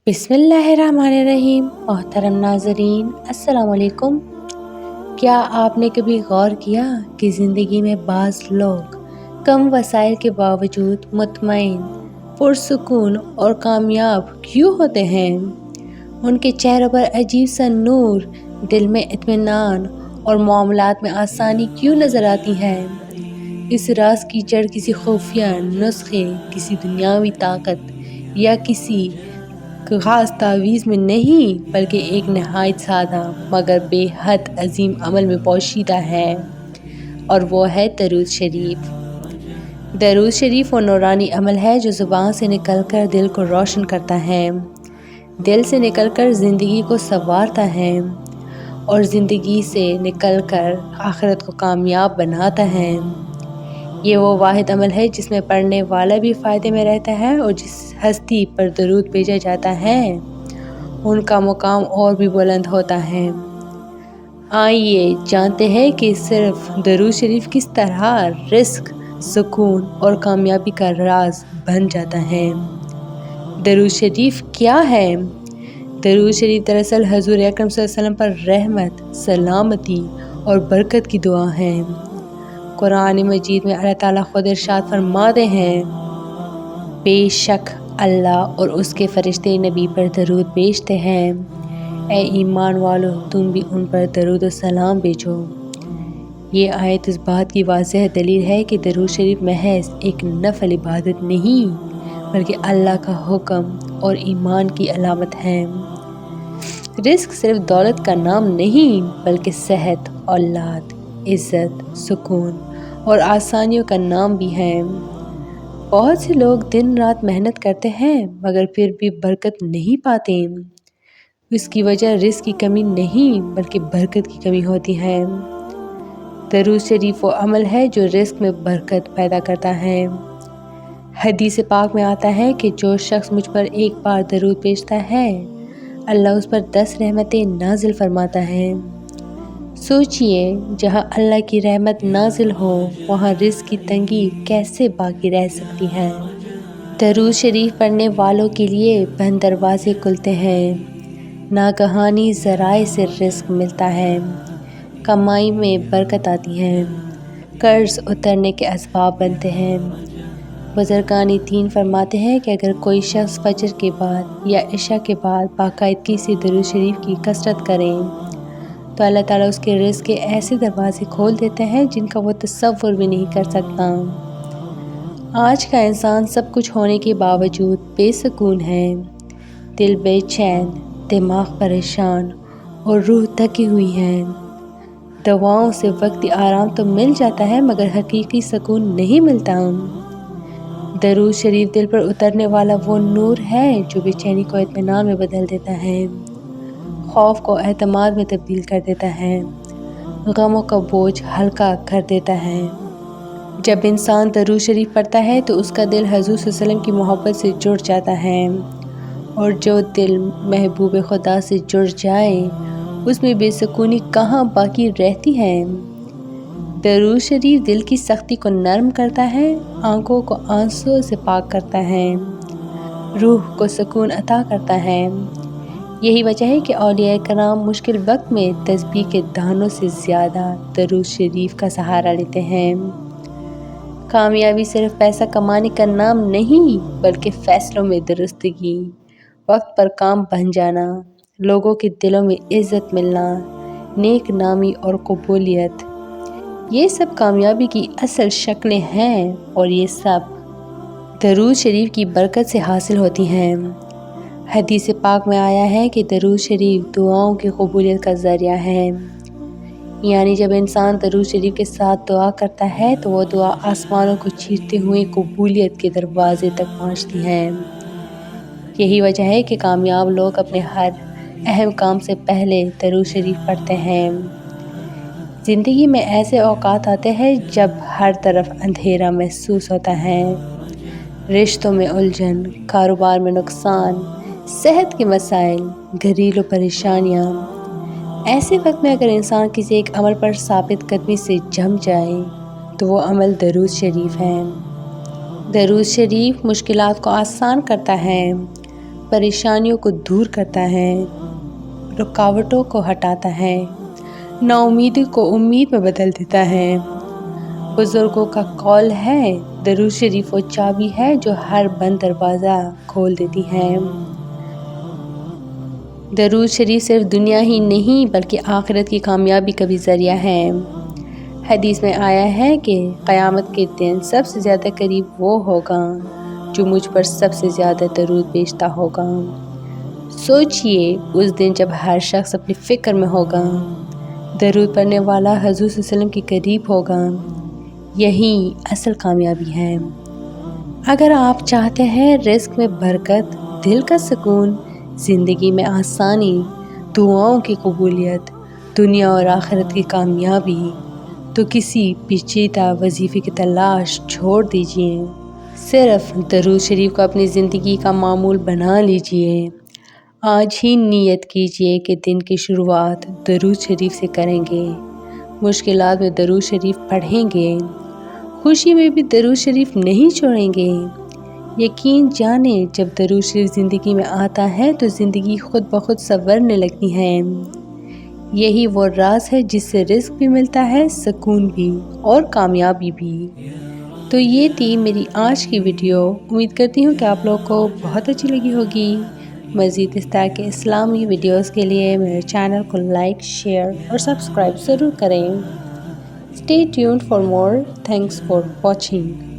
बिस्मिल्लाहिर्रहमानिर्रहीम। मोहतरम नाज़रीन, अस्सलाम वालेकुम। क्या आपने कभी गौर किया कि ज़िंदगी में बाज़ लोग कम वसाइल के बावजूद मुतमईन, पुरसुकून और कामयाब क्यों होते हैं? उनके चेहरों पर अजीब सा नूर, दिल में इत्मीनान और मामलात में आसानी क्यों नज़र आती है? इस राज की जड़ किसी खुफिया नुस्खे, किसी दुनियावी ताकत या किसी खास तावीज़ में नहीं, बल्कि एक नहायत सादा मगर बेहद अजीम अमल में पोशीदा है, और वो है दरूद शरीफ। दरूद शरीफ वो नूरानी अमल है जो ज़ुबान से निकलकर दिल को रोशन करता है, दिल से निकलकर ज़िंदगी को संवारता है और ज़िंदगी से निकलकर आखिरत को कामयाब बनाता है। ये वो वाहिद अमल है जिसमें पढ़ने वाला भी फ़ायदे में रहता है और जिस हस्ती पर दरूद भेजा जाता है उनका मुकाम और भी बुलंद होता है। आइए जानते हैं कि सिर्फ दरूद शरीफ किस तरह रिस्क, सुकून और कामयाबी का राज बन जाता है। दरूद शरीफ क्या है? दरूद शरीफ दरअसल हजूर अकरम सल्लल्लाहु अलैहि वसल्लम पर रहमत, सलामती और बरकत की दुआ है। कुरान मजीद में अल्लाह ताला खुद इरशाद फरमाते हैं, बेशक अल्लाह और उसके फरिश्ते नबी पर दरूद भेजते हैं। ए ईमान वालों, तुम भी उन पर दरूद और सलाम भेजो। ये आयत इस बात की वाज़ेह दलील है कि दरूद शरीफ महज एक नफल इबादत नहीं, बल्कि अल्लाह का हुक्म और ईमान की अलामत है। रिस्क सिर्फ दौलत का नाम नहीं, बल्कि सेहत, औलाद, इज़्ज़त, सुकून और आसानियों का नाम भी है। बहुत से लोग दिन रात मेहनत करते हैं मगर फिर भी बरकत नहीं पाते। इसकी वजह रिस्क की कमी नहीं, बल्कि बरकत की कमी होती है। दरूद शरीफ वो अमल है जो रिस्क में बरकत पैदा करता है। हदीस पाक में आता है कि जो शख्स मुझ पर एक बार दरूद भेजता है, अल्लाह उस पर 10 रहमतें नाजिल फरमाता है। सोचिए, जहाँ अल्लाह की रहमत नाजिल हो वहाँ रिज़्क़ की तंगी कैसे बाकी रह सकती है। दरूद शरीफ पढ़ने वालों के लिए बंद दरवाजे खुलते हैं, नागहानी ज़राए से रिज़्क़ मिलता है, कमाई में बरकत आती है, कर्ज उतरने के असबाब बनते हैं। बुज़ुर्गान दीन फरमाते हैं कि अगर कोई शख्स फजर के बाद या इशा के बाद बाकायदगी से दरूद शरीफ की कसरत करें तो अल्लाह ताला उसके रिज़्क़ के ऐसे दरवाज़े खोल देते हैं जिनका वो तसव्वुर भी नहीं कर सकता। आज का इंसान सब कुछ होने के बावजूद बेसुकून है, दिल बेचैन, दिमाग परेशान और रूह थकी हुई है। दवाओं से वक्ती आराम तो मिल जाता है मगर हकीकी सुकून नहीं मिलता। दरूद शरीफ दिल पर उतरने वाला वो नूर है जो बेचैनी को इत्मीनान में बदल देता है, खौफ को एतमाद में तब्दील कर देता है, गमों का बोझ हल्का कर देता है। जब इंसान दरूद शरीफ पढ़ता है तो उसका दिल हजूर सल्लल्लाहु अलैहि वसल्लम की मोहब्बत से जुड़ जाता है, और जो दिल महबूब खुदा से जुड़ जाए उसमें बेसुकूनी कहाँ बाकी रहती है। दरूद शरीफ दिल की सख्ती को नरम करता है, आंखों को आंसुओं से पाक करता है, रूह को सुकून अता करता है। यही वजह है कि औलिया कराम मुश्किल वक्त में तस्बीह के दानों से ज़्यादा दरूद शरीफ का सहारा लेते हैं। कामयाबी सिर्फ पैसा कमाने का नाम नहीं, बल्कि फ़ैसलों में दुरुस्तगी, वक्त पर काम बन जाना, लोगों के दिलों में इज़्ज़त मिलना, नेक नामी और कबूलियत, ये सब कामयाबी की असल शक्लें हैं, और ये सब दरूद शरीफ की बरकत से हासिल होती हैं। हदीस पाक में आया है कि दरूद शरीफ दुआओं की कबूलियत का ज़रिया है, यानी जब इंसान दरूद शरीफ के साथ दुआ करता है तो वो दुआ आसमानों को चीरते हुए कबूलियत के दरवाजे तक पहुंचती है। यही वजह है कि कामयाब लोग अपने हर अहम काम से पहले दरूद शरीफ पढ़ते हैं। ज़िंदगी में ऐसे औकात आते हैं जब हर तरफ अंधेरा महसूस होता है, रिश्तों में उलझन, कारोबार में नुकसान, सेहत के मसाइल, घरेलू परेशानियाँ। ऐसे वक्त में अगर इंसान किसी एक अमल पर साबित कदमी से जम जाए तो वो अमल दरूद शरीफ है। दरूद शरीफ मुश्किलात को आसान करता है, پریشانیوں کو دور کرتا ہے، رکاوٹوں کو ہٹاتا ہے، ناامیدی کو امید میں بدل دیتا ہے۔ بزرگوں کا قول ہے، درود شریف وہ چابی ہے جو ہر بند دروازہ کھول دیتی ہے۔ درود شریف صرف دنیا ہی نہیں بلکہ آخرت کی کامیابی کا بھی ذریعہ ہے۔ حدیث میں آیا ہے کہ قیامت کے دن سب سے زیادہ قریب وہ ہوگا جو مجھ پر سب سے زیادہ درود بھیجتا ہوگا۔ سوچئے اس دن جب ہر شخص اپنی فکر میں ہوگا، درود پڑھنے والا حضور صلی اللہ علیہ وسلم کے قریب ہوگا۔ یہی اصل کامیابی ہے۔ اگر آپ چاہتے ہیں رزق میں برکت، دل کا سکون، زندگی میں آسانی، دعاؤں کی قبولیت، دنیا اور آخرت کی کامیابی، تو کسی پیچیدہ وظیفے کی تلاش چھوڑ دیجئے، صرف درود شریف کو اپنی زندگی کا معمول بنا لیجئے۔ آج ہی نیت کیجئے کہ دن کی شروعات درود شریف سے کریں گے، مشکلات میں درود شریف پڑھیں گے، خوشی میں بھی درود شریف نہیں چھوڑیں گے۔ یقین جانیں جب درود شریف زندگی میں آتا ہے تو زندگی خود بخود سنورنے لگتی ہے۔ یہی وہ راز ہے جس سے رزق بھی ملتا ہے، سکون بھی اور کامیابی بھی۔ تو یہ تھی میری آج کی ویڈیو۔ امید کرتی ہوں کہ آپ لوگوں کو بہت اچھی لگی ہوگی۔ مزید اس طرح کے اسلامی ویڈیوز کے لیے میرے چینل کو لائک، شیئر اور سبسکرائب ضرور کریں۔ Stay tuned for more. Thanks for watching.